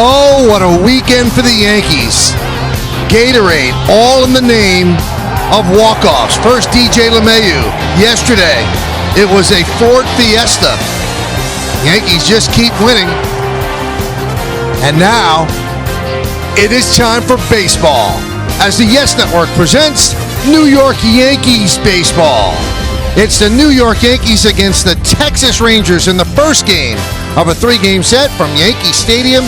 Oh, what a weekend for the Yankees. Gatorade, all in the name of walk-offs. First, DJ LeMahieu. Yesterday, it was a Ford Fiesta. Yankees just keep winning. And now, it is time for baseball, as the Yes Network presents New York Yankees baseball. It's the New York Yankees against the Texas Rangers in the first game of a three-game set from Yankee Stadium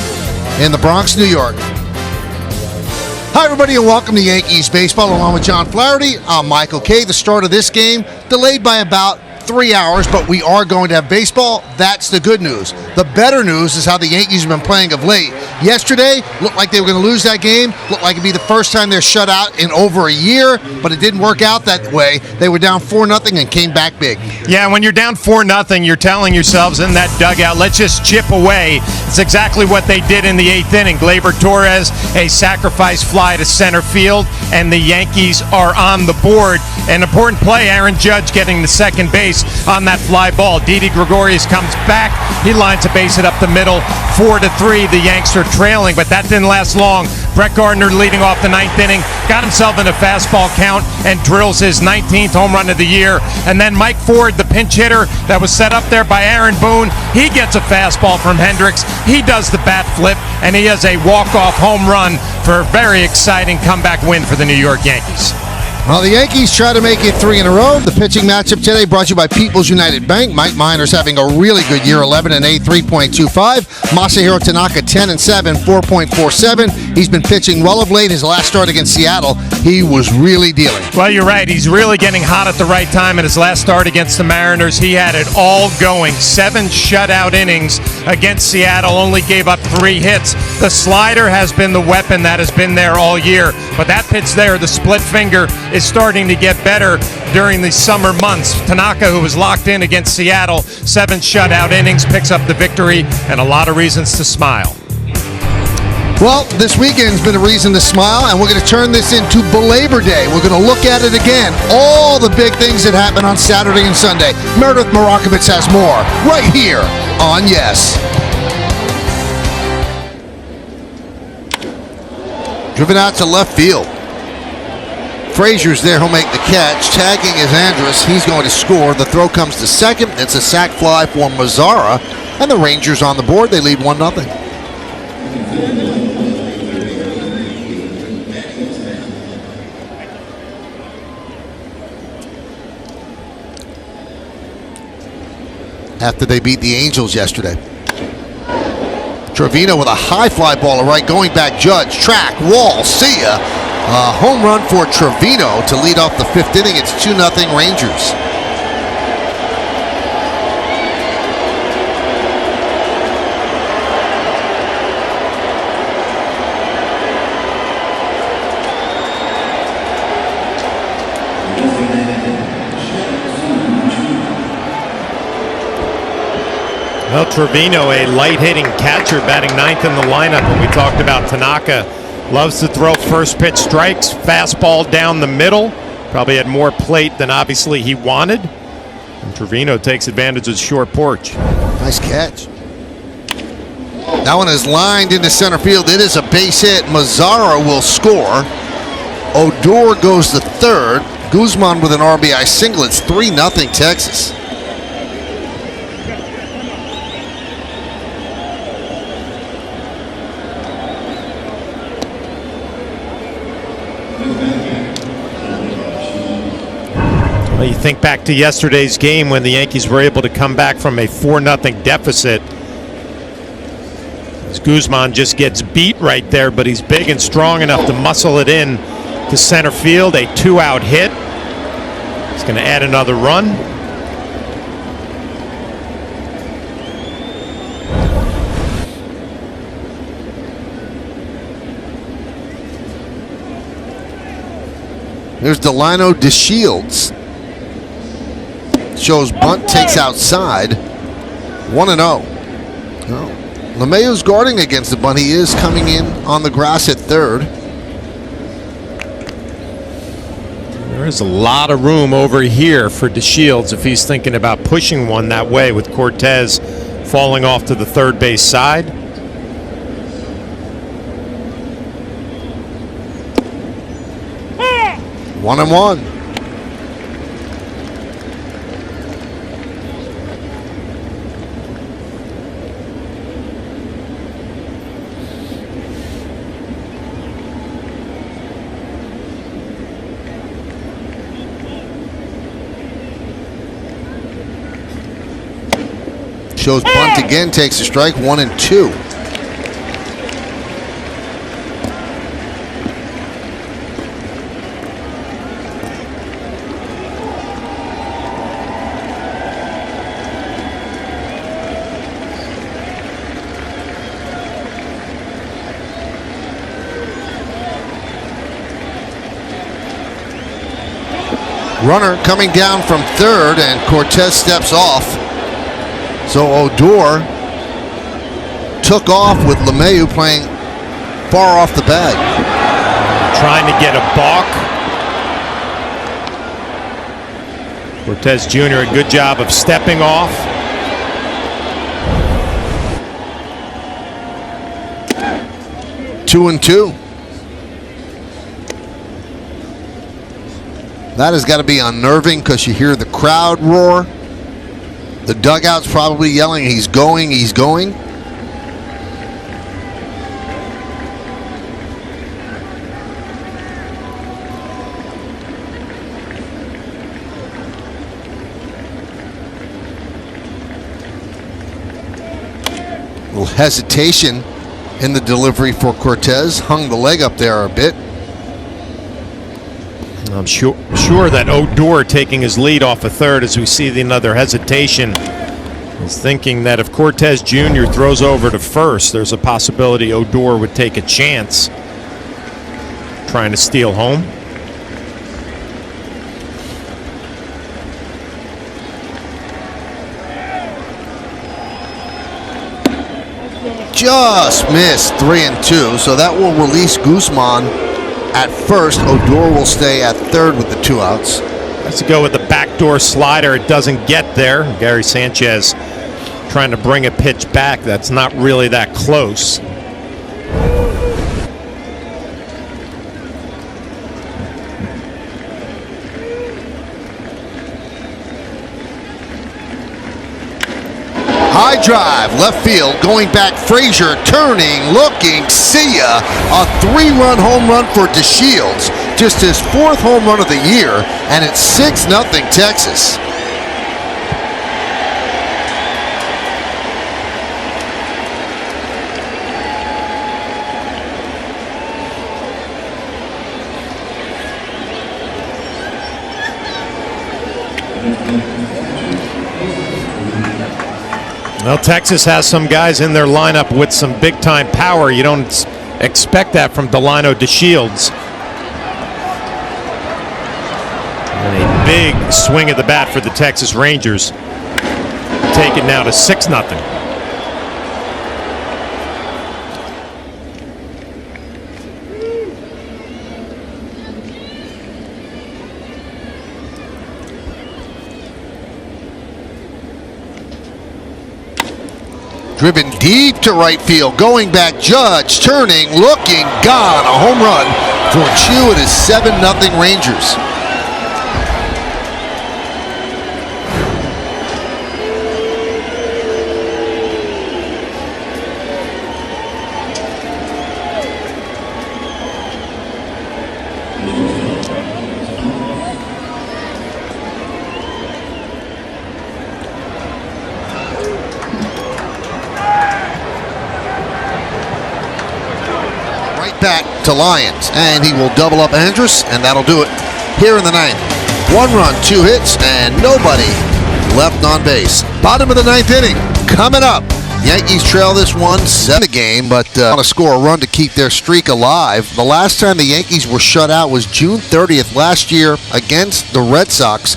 in the Bronx, New York. Hi, everybody, and welcome to Yankees baseball. Along with John Flaherty, I'm Michael Kay. The start of this game delayed by about 3 hours, but we are going to have baseball. That's the good news. The better news is how the Yankees have been playing of late. Yesterday, looked like they were going to lose that game. Looked like it'd be the first time they're shut out in over a year, but it didn't work out that way. They were down 4-0 and came back big. Yeah, when you're down 4-0, you're telling yourselves in that dugout, let's just chip away. It's exactly what they did in the eighth inning. Gleyber Torres, a sacrifice fly to center field, and the Yankees are on the board. An important play, Aaron Judge getting the second base on that fly ball. Didi Gregorius comes back. He lines a base hit up the middle. 4-3. The Yanks are trailing, but that didn't last long. Brett Gardner leading off the ninth inning, got himself in a fastball count and drills his 19th home run of the year. And then Mike Ford, the pinch hitter that was set up there by Aaron Boone, he gets a fastball from Hendricks. He does the bat flip, and he has a walk-off home run for a very exciting comeback win for the New York Yankees. Well, the Yankees try to make it 3 in a row. The pitching matchup today brought to you by People's United Bank. Mike Minor's having a really good year, 11-8, 3.25. Masahiro Tanaka, 10-7, 4.47. He's been pitching well of late. His last start against Seattle, he was really dealing. Well, you're right. He's really getting hot at the right time. In his last start against the Mariners, he had it all going. 7 shutout innings against Seattle, only gave up 3 hits. The slider has been the weapon that has been there all year. But that pitch there, the split finger, is starting to get better during the summer months. Tanaka, who was locked in against Seattle, 7 shutout innings, picks up the victory, and a lot of reasons to smile. Well, this weekend's been a reason to smile, and we're going to turn this into Belabor Day. We're going to look at it again. All the big things that happened on Saturday and Sunday. Meredith Marakovitz has more right here on Yes. Driven out to left field. Frazier's there, he'll make the catch. Tagging is Andrus, he's going to score. The throw comes to second. It's a sac fly for Mazzara, and the Rangers on the board. They lead 1-0. After they beat the Angels yesterday. Trevino with a high fly ball to right, going back Judge. Track, wall, see ya. A home run for Trevino to lead off the 5th inning. It's 2-0 Rangers. Well, Trevino, a light-hitting catcher, batting 9th in the lineup. And we talked about Tanaka. Loves to throw first pitch strikes, fastball down the middle. Probably had more plate than obviously he wanted. And Trevino takes advantage of the short porch. Nice catch. That one is lined into center field. It is a base hit. Mazzara will score. Odor goes to third. Guzman with an RBI single. It's 3-0 Texas. Well, you think back to yesterday's game when the Yankees were able to come back from a 4-0 deficit. As Guzman just gets beat right there, but he's big and strong enough to muscle it in to center field. A 2-out hit. He's going to add another run. There's Delano DeShields. Shows bunt, takes outside. 1-0. Oh. LeMahieu's guarding against the bunt. He is coming in on the grass at third. There is a lot of room over here for DeShields if he's thinking about pushing one that way with Cortez falling off to the third base side. 1-1. Shows bunt again, takes a strike, 1-2. Runner coming down from third, and Cortez steps off. So Odor took off with LeMahieu playing far off the bag. Trying to get a balk. Cortez Jr. a good job of stepping off. Two and two. That has got to be unnerving because you hear the crowd roar. The dugout's probably yelling, he's going, he's going. A little hesitation in the delivery for Cortez. Hung the leg up there a bit. I'm sure that Odor taking his lead off of third as we see another hesitation is thinking that if Cortez Jr. throws over to first, there's a possibility Odor would take a chance trying to steal home. Just missed, 3-2, so that will release Guzman at first. Odor will stay at third with the 2 outs. Let's go with the backdoor slider. It doesn't get there. Gary Sanchez trying to bring a pitch back that's not really that close. High drive, left field, going back, Frazier, turning, looking, see ya. A 3-run home run for DeShields. Just his 4th home run of the year, and it's 6-0 Texas. Well, Texas has some guys in their lineup with some big-time power. You don't expect that from Delino DeShields. And a big swing at the bat for the Texas Rangers. Take it now to 6-0. Driven deep to right field, going back, Judge, turning, looking, gone. A home run for Chu. It is 7-0 Rangers. Back to Lyons, and he will double up Andrus, and that'll do it here in the 9th. 1 run, 2 hits, and nobody left on base. Bottom of the 9th inning coming up. Yankees trail this one 7 game, but want to score a run to keep their streak alive. The last time the Yankees were shut out was June 30th last year against the Red Sox.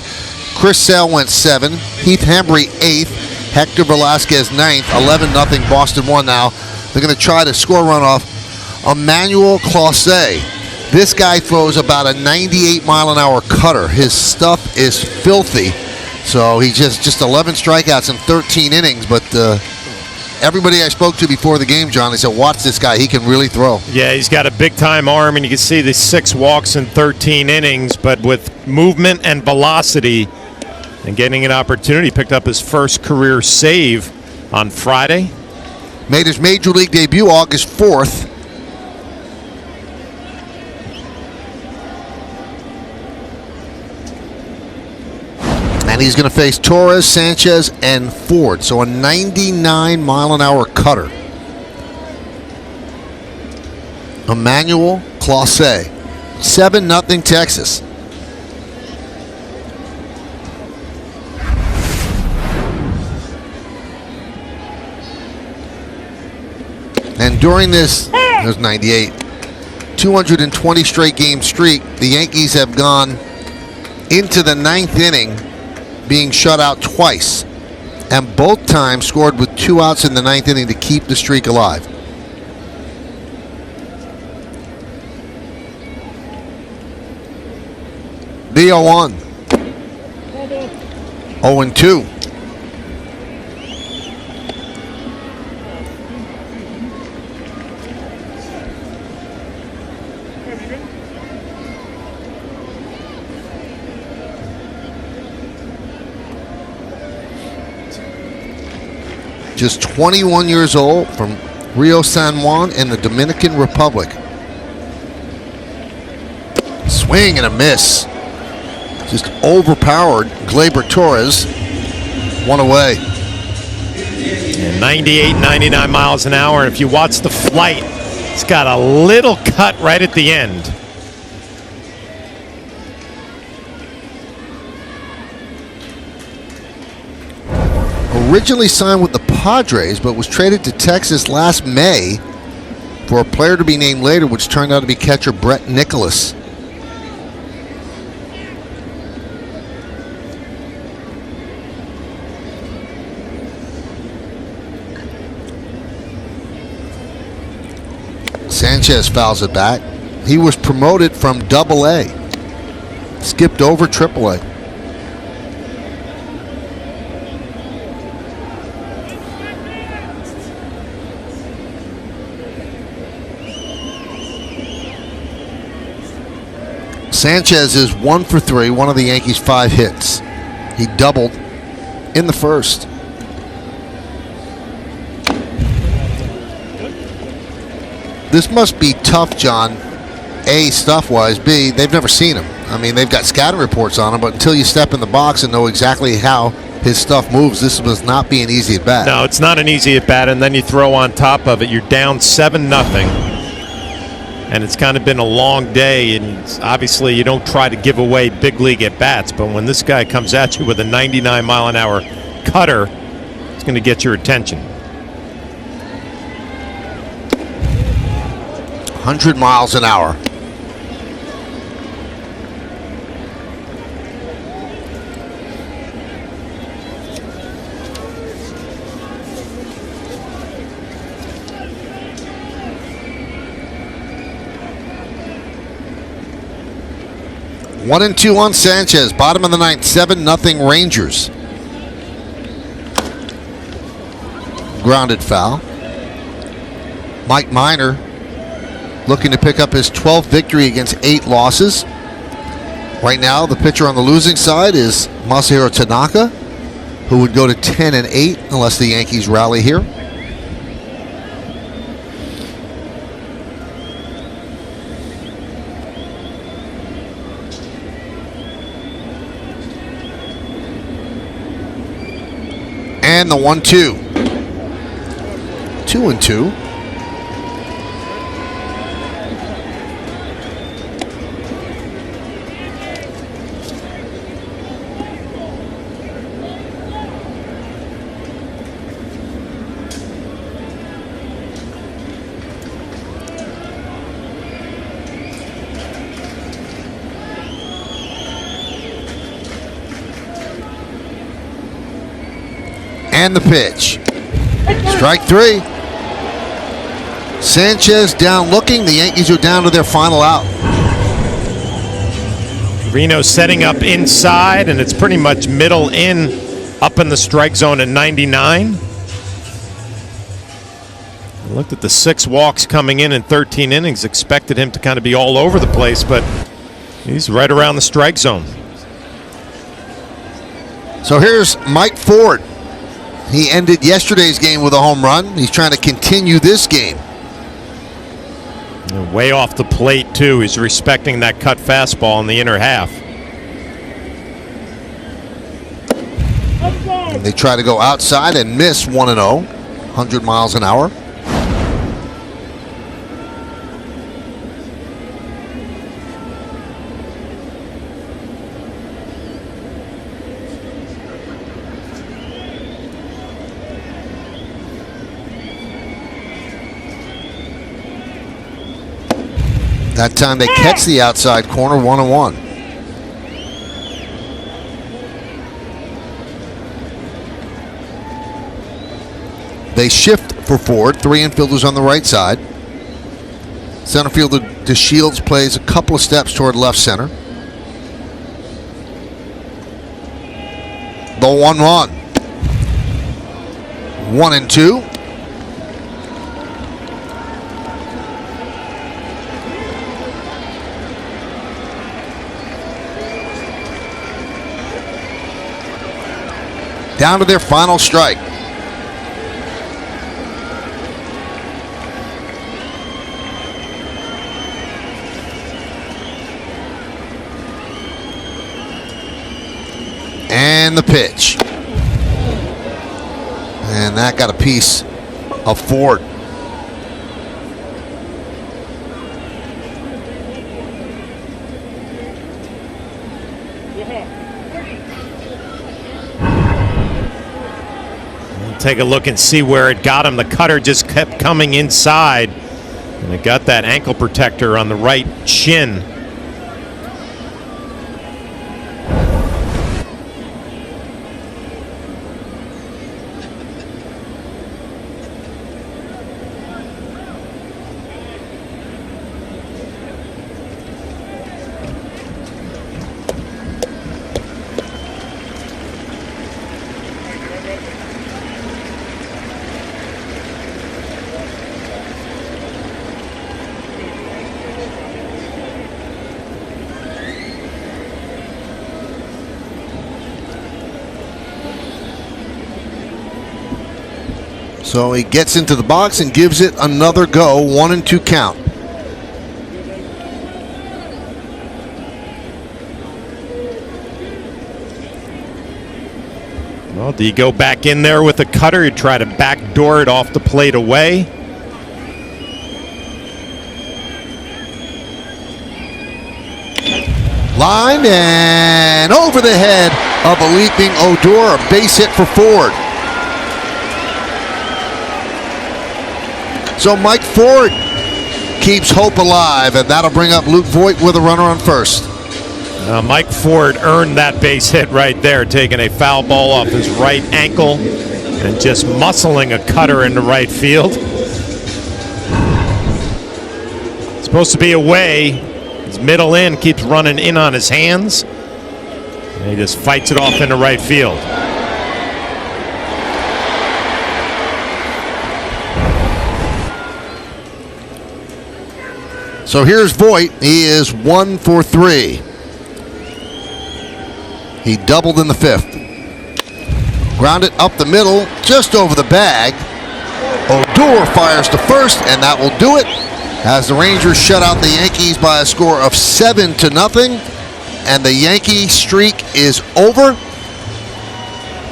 Chris Sale went 7, Heath Hembry 8th, Hector Velasquez 9th, 11-0 Boston won. Now they're going to try to score a run off Emmanuel Clase. This guy throws about a 98-mile-an-hour cutter. His stuff is filthy. So he just 11 strikeouts in 13 innings, but everybody I spoke to before the game, John, they said, watch this guy. He can really throw. Yeah, he's got a big-time arm, and you can see the 6 walks in 13 innings, but with movement and velocity and getting an opportunity, picked up his first career save on Friday. Made his Major League debut August 4th. And he's going to face Torres, Sanchez, and Ford. So a 99-mile-an-hour cutter. Emmanuel Clase, 7-0 Texas. And during this, there's 98, 220 straight game streak, the Yankees have gone into the 9th inning being shut out twice, and both times scored with 2 outs in the 9th inning to keep the streak alive. The 0-1. 0-2. Just 21 years old, from Rio San Juan in the Dominican Republic. Swing and a miss. Just overpowered Gleyber Torres. One away. 98, 99 miles an hour. And if you watch the flight, it's got a little cut right at the end. Originally signed with the Padres, but was traded to Texas last May for a player to be named later, which turned out to be catcher Brett Nicholas. Sanchez fouls it back. He was promoted from Double-A, skipped over Triple-A. Sanchez is 1 for 3, one of the Yankees' 5 hits. He doubled in the first. This must be tough, John. A, stuff-wise. B, they've never seen him. I mean, they've got scouting reports on him, but until you step in the box and know exactly how his stuff moves, this must not be an easy at-bat. No, it's not an easy at-bat, and then you throw on top of it, you're down 7-0. And it's kind of been a long day, and obviously you don't try to give away big league at-bats, but when this guy comes at you with a 99-mile-an-hour cutter, it's going to get your attention. 100 miles an hour. One and 2 on Sanchez. Bottom of the 9th, 7-0 Rangers. Grounded foul. Mike Minor looking to pick up his 12th victory against 8 losses. Right now, the pitcher on the losing side is Masahiro Tanaka, who would go to 10-8 unless the Yankees rally here. And the 1-2. 2-2. And the pitch. Strike 3. Sanchez down looking. The Yankees are down to their final out. Reno setting up inside, and it's pretty much middle in, up in the strike zone at 99. I looked at the 6 walks coming in 13 innings, expected him to kind of be all over the place, but he's right around the strike zone. So here's Mike Ford. He ended yesterday's game with a home run. He's trying to continue this game. And way off the plate, too. He's respecting that cut fastball in the inner half. And they try to go outside and miss 1-0, 100 miles an hour. That time they catch the outside corner, 1-1. They shift for Ford, 3 infielders on the right side. Center fielder DeShields plays a couple of steps toward left center. The 1-1. 1-2. Down to their final strike. And the pitch. And that got a piece of Ford. Take a look and see where it got him. The cutter just kept coming inside, and it got that ankle protector on the right shin. So he gets into the box and gives it another go. 1-2 count. Well, do you go back in there with a cutter? You try to backdoor it off the plate away. Line and over the head of a leaping Odor. A base hit for Ford. So Mike Ford keeps hope alive, and that'll bring up Luke Voigt with a runner on first. Mike Ford earned that base hit right there, taking a foul ball off his right ankle and just muscling a cutter into right field. It's supposed to be away. His middle in keeps running in on his hands, and he just fights it off into right field. So here's Voigt. He is 1 for 3. He doubled in the 5th. Grounded up the middle, just over the bag. Odor fires to first, and that will do it. As the Rangers shut out the Yankees by a score of 7-0, and the Yankee streak is over.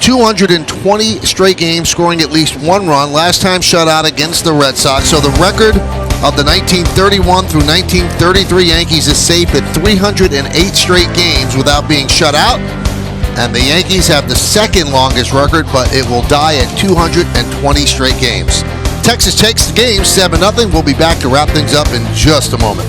220 straight games scoring at least 1 run. Last time shut out against the Red Sox. So the record of the 1931 through 1933 Yankees is safe at 308 straight games without being shut out. And the Yankees have the second longest record, but it will die at 220 straight games. Texas takes the game 7-0. We'll be back to wrap things up in just a moment.